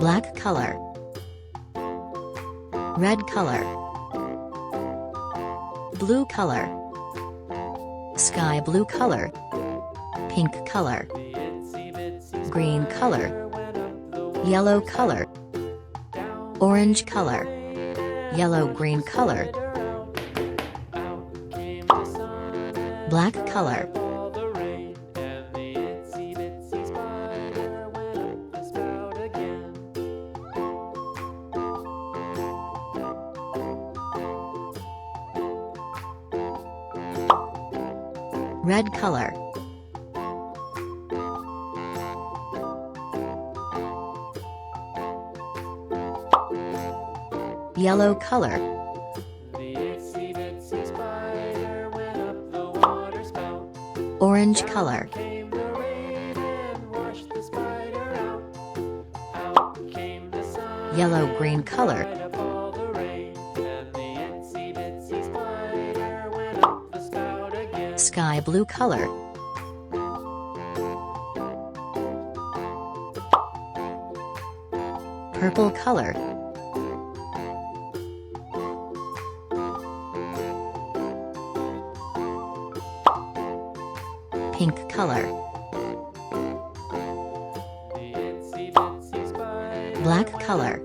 black color, red color, blue color, sky blue color, pink color, green color, yellow color, orange color, yellow-green color, black color, red color, yellow color, orange color, yellow-green color, sky blue color, purple color, pink color, black color,